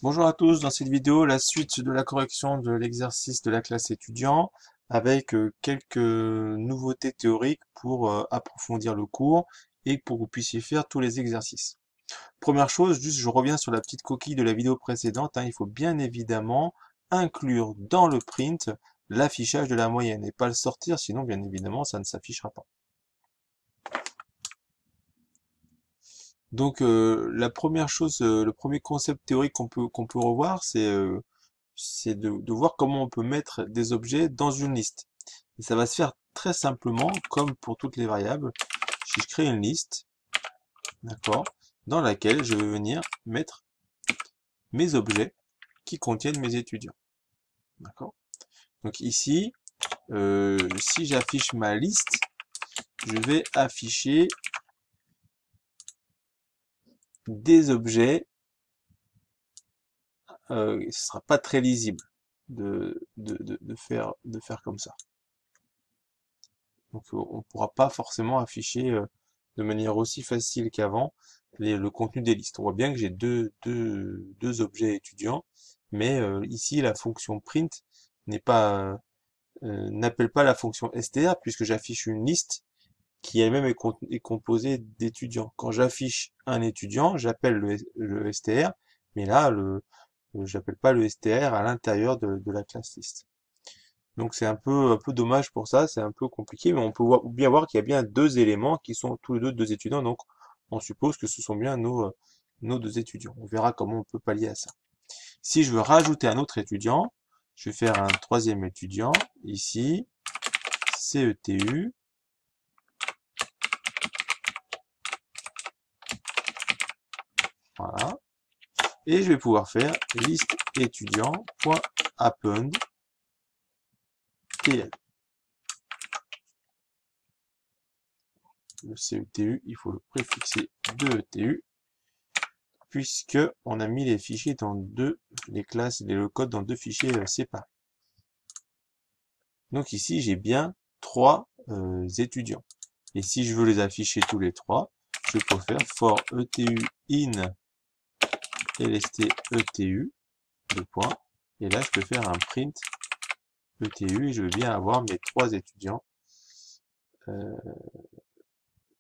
Bonjour à tous, dans cette vidéo, la suite de la correction de l'exercice de la classe étudiant avec quelques nouveautés théoriques pour approfondir le cours et pour que vous puissiez faire tous les exercices. Première chose, juste je reviens sur la petite coquille de la vidéo précédente, il faut bien évidemment inclure dans le print l'affichage de la moyenne et pas le sortir, sinon bien évidemment ça ne s'affichera pas. Donc la première chose, le premier concept théorique qu'on peut revoir, c'est de voir comment on peut mettre des objets dans une liste. Et ça va se faire très simplement, comme pour toutes les variables. Si je crée une liste, d'accord, dans laquelle je vais venir mettre mes objets qui contiennent mes étudiants. D'accord. Donc ici, si j'affiche ma liste, je vais afficher des objets. Ce sera pas très lisible de faire comme ça. Donc on ne pourra pas forcément afficher de manière aussi facile qu'avant le contenu des listes. On voit bien que j'ai deux objets étudiants, mais ici la fonction print n'appelle pas la fonction str puisque j'affiche une liste qui elle-même est composée d'étudiants. Quand j'affiche un étudiant, j'appelle le str, mais là j'appelle pas le str à l'intérieur de la classe list. Donc c'est un peu dommage pour ça, c'est un peu compliqué, mais on peut bien voir qu'il y a bien deux éléments qui sont tous les deux étudiants, donc on suppose que ce sont bien nos deux étudiants. On verra comment on peut pallier à ça. Si je veux rajouter un autre étudiant, je vais faire un troisième étudiant, ici, CETU, voilà, et je vais pouvoir faire liste étudiant.append TL. Le CETU, il faut le préfixer de ETU, puisque on a mis les fichiers les classes et le code dans deux fichiers séparés. Donc ici, j'ai bien trois étudiants. Et si je veux les afficher tous les trois, je peux faire for etu in lst etu, deux points, et là je peux faire un print etu, et je veux bien avoir mes trois étudiants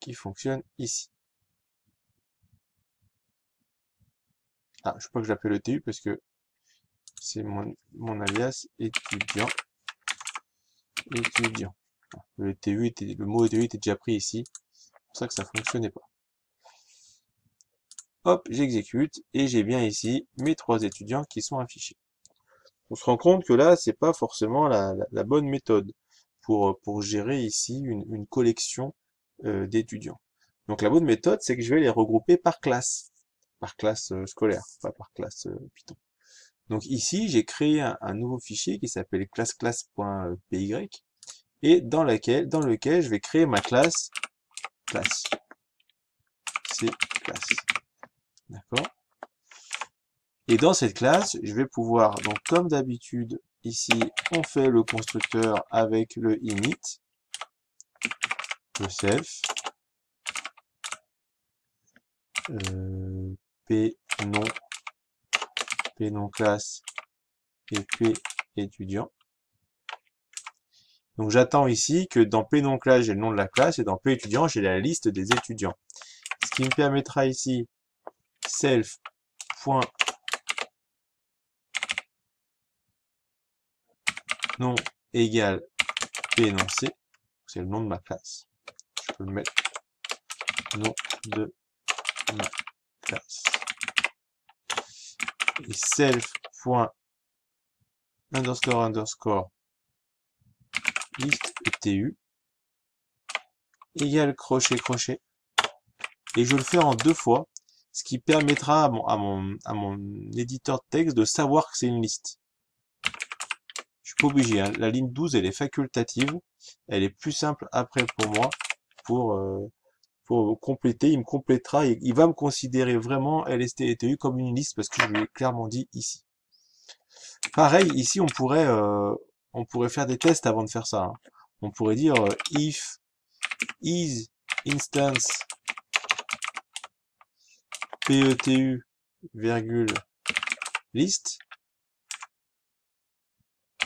qui fonctionnent ici. Ah, je ne sais pas que j'appelle etu parce que c'est mon alias étudiant. Le mot ETU était déjà pris ici, c'est pour ça que ça fonctionnait pas. Hop, j'exécute et j'ai bien ici mes trois étudiants qui sont affichés. On se rend compte que là, c'est pas forcément la bonne méthode pour gérer ici une collection d'étudiants. Donc la bonne méthode, c'est que je vais les regrouper par classe scolaire, pas par classe Python. Donc ici, j'ai créé un nouveau fichier qui s'appelle classe.py et dans lequel je vais créer ma classe. C'est classe. D'accord. Et dans cette classe, je vais pouvoir, donc comme d'habitude, ici, on fait le constructeur avec le init, le self, p nom classe et p étudiant. Donc j'attends ici que dans p nom classe, j'ai le nom de la classe et dans p étudiant, j'ai la liste des étudiants. Ce qui me permettra ici, self. Nom égale p nom c, c'est le nom de ma classe. Je peux le mettre nom de ma classe. Et self.__ liste etu égale crochet. Et je le fais en deux fois, ce qui permettra à mon éditeur de texte de savoir que c'est une liste. Je suis pas obligé, hein. La ligne 12, elle est facultative. Elle est plus simple après pour moi pour compléter. Il me complétera, il va me considérer vraiment LST et TU comme une liste parce que je lui ai clairement dit ici. Pareil, ici on pourrait faire des tests avant de faire ça, hein. On pourrait dire if is instance petu virgule liste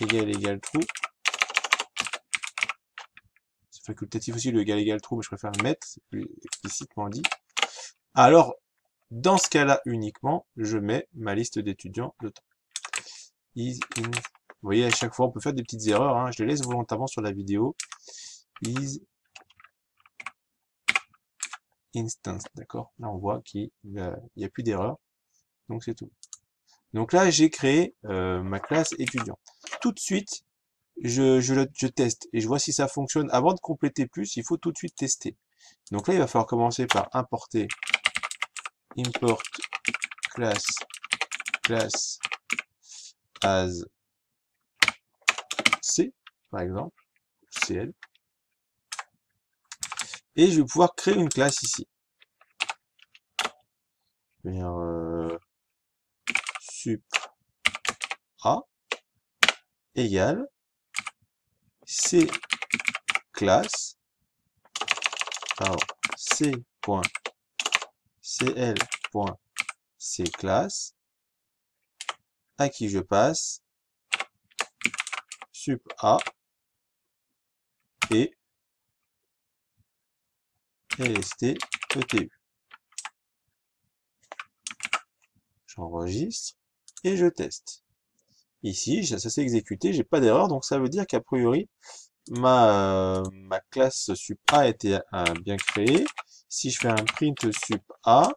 égale true. C'est facultatif aussi le égal true, mais je préfère le mettre, c'est plus explicitement dit. Alors, dans ce cas-là uniquement, je mets ma liste d'étudiants dedans. Is in... Vous voyez, à chaque fois, on peut faire des petites erreurs, hein. Je les laisse volontairement sur la vidéo. Is instance, d'accord? Là, on voit qu'il n'y a plus d'erreur. Donc, c'est tout. Donc là, j'ai créé ma classe étudiant. Tout de suite, je teste et je vois si ça fonctionne. Avant de compléter plus, il faut tout de suite tester. Donc là, il va falloir commencer par importer import class as C, par exemple, CL. Et je vais pouvoir créer une classe ici. Je vais dire sup A égale C classe, alors C.cl.c classe, à qui je passe sup A et lst etu. J'enregistre et je teste. Ici, ça s'est exécuté, j'ai pas d'erreur, donc ça veut dire qu'a priori, ma classe sup A était bien créée. Si je fais un print sup A,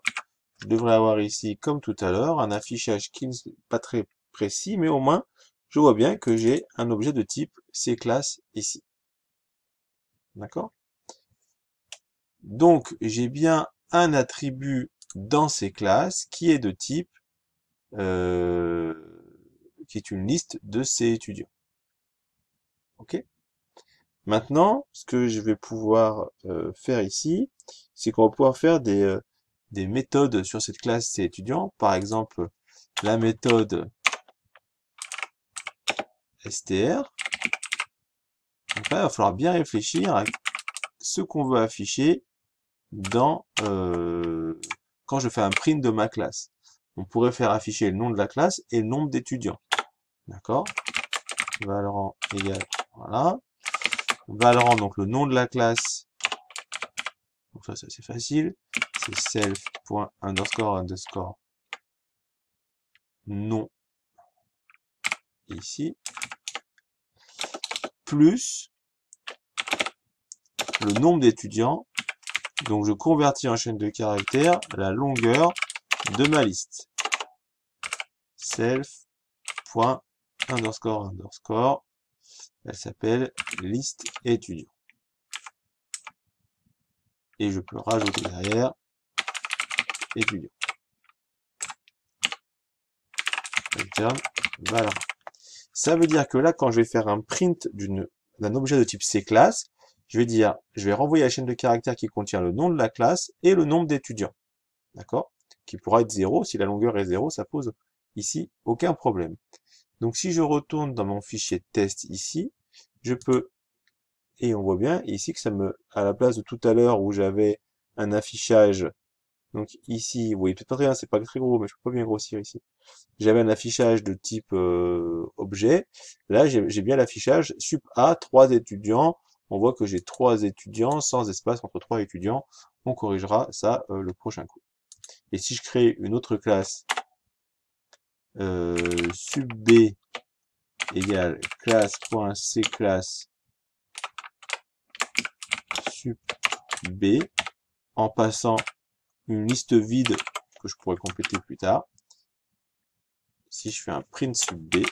je devrais avoir ici, comme tout à l'heure, un affichage qui n'est pas très précis, mais au moins, je vois bien que j'ai un objet de type CClass ici. D'accord? Donc, j'ai bien un attribut dans ces classes qui est de type, qui est une liste de ces étudiants. Ok? Maintenant, ce que je vais pouvoir faire ici, c'est qu'on va pouvoir faire des méthodes sur cette classe C étudiant. Par exemple, la méthode str. Donc là, il va falloir bien réfléchir à ce qu'on veut afficher dans quand je fais un print de ma classe. On pourrait faire afficher le nom de la classe et le nombre d'étudiants. D'accord? Valorant égale, voilà. Valorant, donc le nom de la classe. Donc ça c'est facile. C'est self.__. Nom. Ici. Plus le nombre d'étudiants. Donc je convertis en chaîne de caractères la longueur de ma liste. Self.__. Elle s'appelle liste étudiant. Et je peux rajouter derrière étudiant. Return valeur. Ça veut dire que là, quand je vais faire un print d'un objet de type CClass, je vais renvoyer la chaîne de caractères qui contient le nom de la classe et le nombre d'étudiants. D'accord? Qui pourra être 0. Si la longueur est 0, ça pose ici aucun problème. Donc si je retourne dans mon fichier test ici, je peux, et on voit bien ici que ça à la place de tout à l'heure où j'avais un affichage, donc ici, vous voyez peut-être pas très bien, c'est pas très gros, mais je peux pas bien grossir ici. J'avais un affichage de type objet. Là, j'ai bien l'affichage sup A, 3 étudiants. On voit que j'ai 3 étudiants sans espace entre 3 étudiants. On corrigera ça le prochain coup. Et si je crée une autre classe, sup B égale classe.cClass sup B, en passant une liste vide que je pourrais compléter plus tard. Si je fais un print sup B,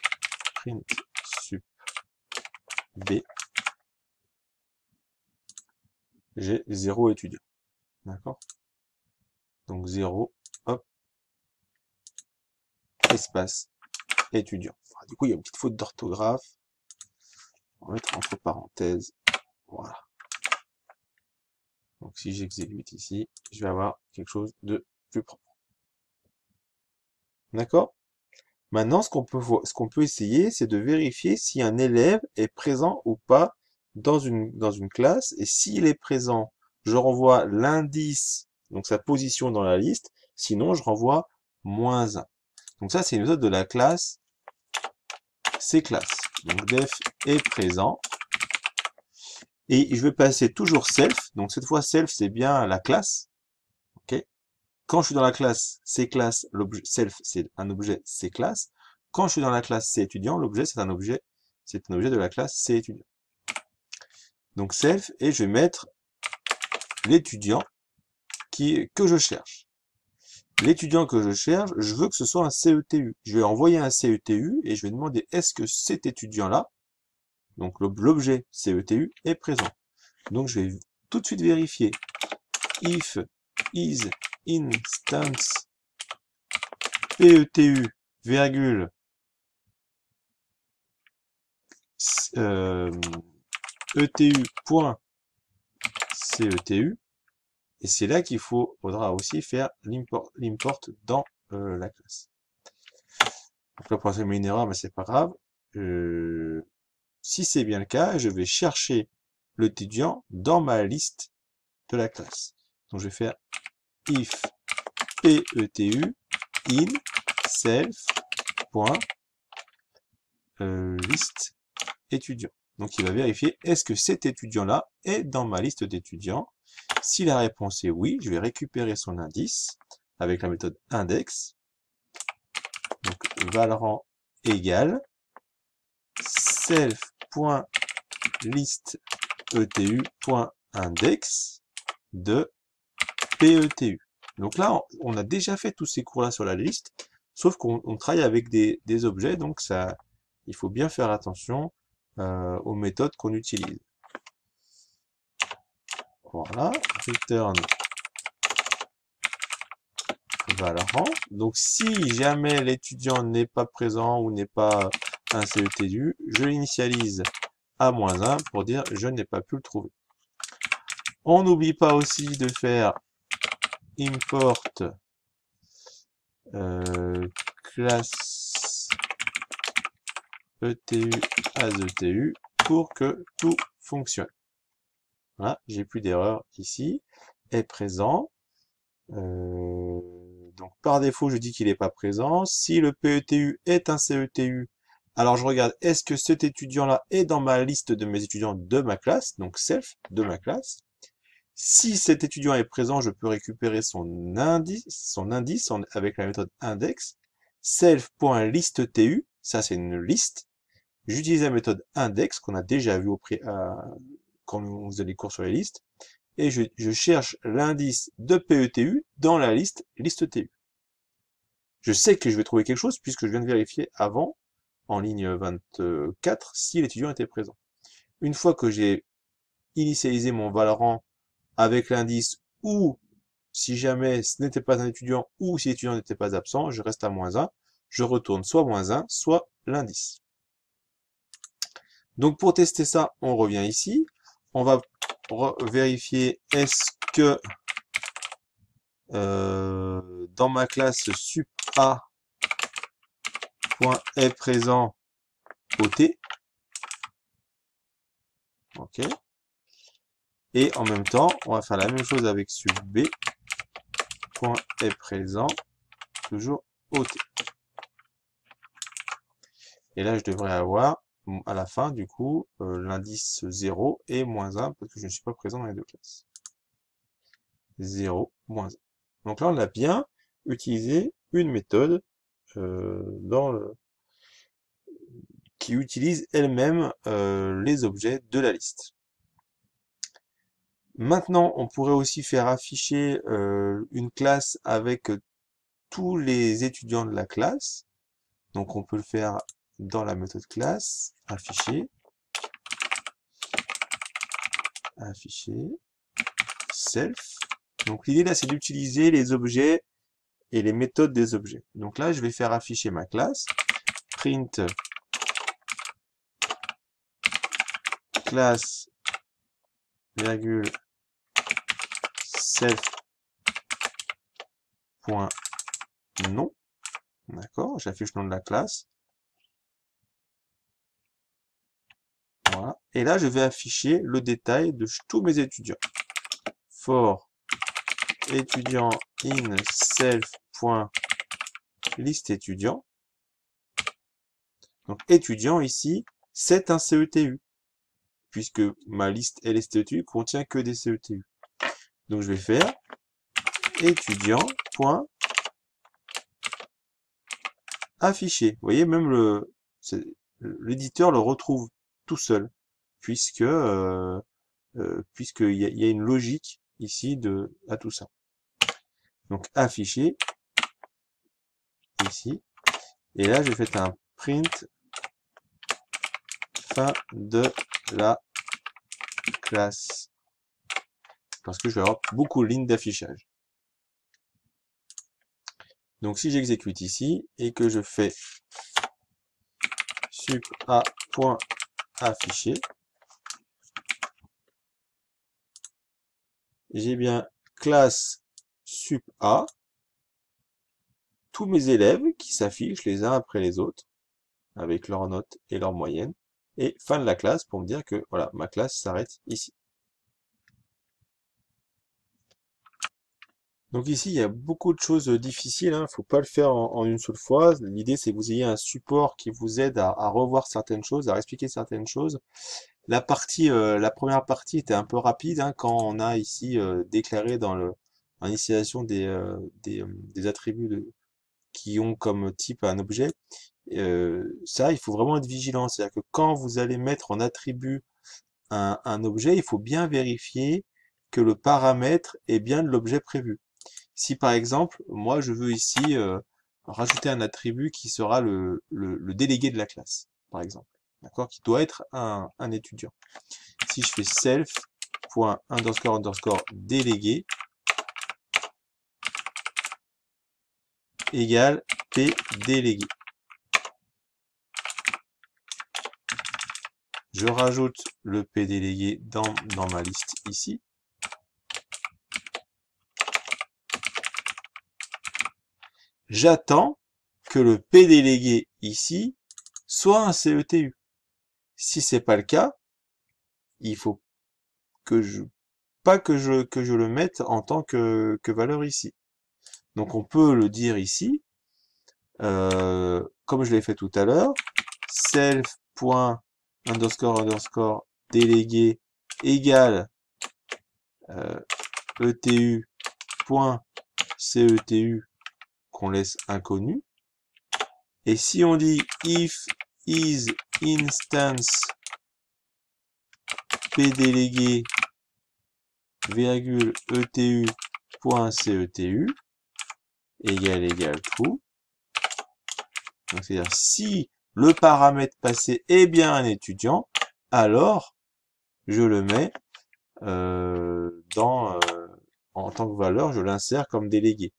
j'ai 0 étudiant. D'accord? Donc 0, hop, espace, étudiant. Enfin, du coup, il y a une petite faute d'orthographe. On va mettre entre parenthèses. Voilà. Donc si j'exécute ici, je vais avoir quelque chose de plus propre. D'accord? Maintenant, ce qu'on peut essayer, c'est de vérifier si un élève est présent ou pas dans une classe. Et s'il est présent, je renvoie l'indice, donc sa position dans la liste. Sinon, je renvoie -1. Donc ça, c'est une méthode de la classe cClass. Donc def est présent. Et je vais passer toujours self. Donc cette fois, self, c'est bien la classe. Ok. Quand je suis dans la classe cClass, l'objet self, c'est un objet cClass. Quand je suis dans la classe cÉtudiant, l'objet, c'est un objet de la classe cÉtudiant. Donc self, et je vais mettre l'étudiant que je cherche. L'étudiant que je cherche, je veux que ce soit un CETU. Je vais envoyer un CETU et je vais demander est-ce que cet étudiant-là, donc l'objet CETU, est présent. Donc je vais tout de suite vérifier if is instance PETU, virgule, ETU.CETU. Et c'est là qu'il faudra aussi faire l'import dans la classe. Donc là, pour l'instant, il met une erreur, mais c'est pas grave. Si c'est bien le cas, je vais chercher l'étudiant dans ma liste de la classe. Donc je vais faire if PETU in self liste étudiant. Donc il va vérifier est-ce que cet étudiant-là est dans ma liste d'étudiants. Si la réponse est oui, je vais récupérer son indice avec la méthode index. Donc Valran égale self.listeETU.index de PETU. Donc là, on a déjà fait tous ces cours-là sur la liste, sauf qu'on travaille avec des objets, donc ça, il faut bien faire attention aux méthodes qu'on utilise. Voilà, return Valran. Donc si jamais l'étudiant n'est pas présent ou n'est pas un CETU, je l'initialise à -1 pour dire je n'ai pas pu le trouver. On n'oublie pas aussi de faire import classe ETU as ETU pour que tout fonctionne. Voilà, j'ai plus d'erreur ici. Est présent. Donc par défaut, je dis qu'il n'est pas présent. Si le PETU est un CETU, alors je regarde, est-ce que cet étudiant-là est dans ma liste de mes étudiants de ma classe, donc self de ma classe. Si cet étudiant est présent, je peux récupérer son indice avec la méthode index, self.listeTU, ça c'est une liste. J'utilise la méthode index qu'on a déjà vu quand on faisait les cours sur les listes, et je cherche l'indice de PETU dans la liste TU. Je sais que je vais trouver quelque chose puisque je viens de vérifier avant, en ligne 24, si l'étudiant était présent. Une fois que j'ai initialisé mon Valran avec l'indice ou si jamais ce n'était pas un étudiant ou si l'étudiant n'était pas absent, je reste à -1, je retourne soit -1, soit l'indice. Donc pour tester ça, on revient ici, on va vérifier est-ce que dans ma classe sup_a est présent OT. Ok. Et en même temps, on va faire la même chose avec sup_b est présent toujours OT. Et là, je devrais avoir à la fin, du coup, l'indice 0 et -1 parce que je ne suis pas présent dans les deux classes. 0, -1. Donc là, on a bien utilisé une méthode qui utilise elle-même les objets de la liste. Maintenant, on pourrait aussi faire afficher une classe avec tous les étudiants de la classe. Donc on peut le faire dans la méthode classe, afficher, self. Donc l'idée là, c'est d'utiliser les objets et les méthodes des objets. Donc là, je vais faire afficher ma classe, print classe, virgule, self.nom. D'accord, j'affiche le nom de la classe. Voilà. Et là, je vais afficher le détail de tous mes étudiants. For étudiant in self.nom liste étudiant. Donc étudiant ici, c'est un CETU, puisque ma liste LSTETU contient que des CETU. Donc je vais faire étudiant.afficher. Vous voyez, même l'éditeur le retrouve tout seul, puisqu'il y a une logique ici à tout ça. Donc afficher ici, et là je fais un print fin de la classe, parce que je vais avoir beaucoup de lignes d'affichage. Donc si j'exécute ici et que je fais sup_a.afficher, j'ai bien classe sup_a, tous mes élèves qui s'affichent les uns après les autres, avec leurs notes et leurs moyennes, et fin de la classe pour me dire que voilà, ma classe s'arrête ici. Donc ici, il y a beaucoup de choses difficiles, hein. Faut pas le faire en une seule fois. L'idée, c'est que vous ayez un support qui vous aide à revoir certaines choses, à expliquer certaines choses. La première partie était un peu rapide, hein, quand on a ici déclaré dans l'initialisation des attributs qui ont comme type un objet. Ça, il faut vraiment être vigilant. C'est-à-dire que quand vous allez mettre en attribut un objet, il faut bien vérifier que le paramètre est bien de l'objet prévu. Si par exemple, moi je veux ici rajouter un attribut qui sera le délégué de la classe, par exemple, d'accord, qui doit être un étudiant. Si je fais self.__délégué égale p délégué. Je rajoute le p délégué dans ma liste ici. J'attends que le p délégué ici soit un CETU. Si c'est pas le cas, il faut que je le mette en tant que valeur ici. Donc on peut le dire ici, comme je l'ai fait tout à l'heure, self.__délégué égale etu.cetu qu'on laisse inconnu. Et si on dit if is instance pdélégué virgule etu.cetu égale true. Donc c'est-à-dire si le paramètre passé est bien un étudiant, alors je le mets en tant que valeur, je l'insère comme délégué.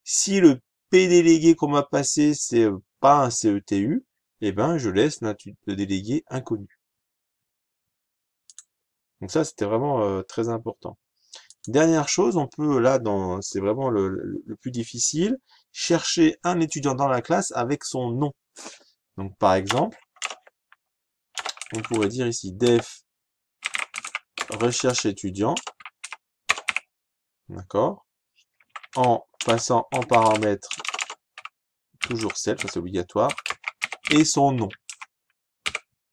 Si le P délégué qu'on m'a passé, c'est pas un CETU, eh ben je laisse le délégué inconnu. Donc ça, c'était vraiment très important. Dernière chose, on peut là, c'est vraiment le plus difficile, chercher un étudiant dans la classe avec son nom. Donc par exemple, on pourrait dire ici def recherche étudiant, d'accord, en passant en paramètre toujours self, ça c'est obligatoire, et son nom.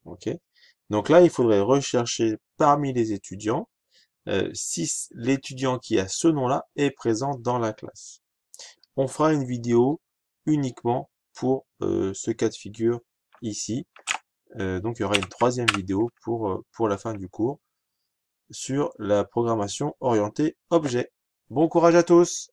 Ok. Donc là, il faudrait rechercher parmi les étudiants si l'étudiant qui a ce nom-là est présent dans la classe. On fera une vidéo uniquement pour ce cas de figure ici. Donc il y aura une troisième vidéo pour la fin du cours sur la programmation orientée objet. Bon courage à tous!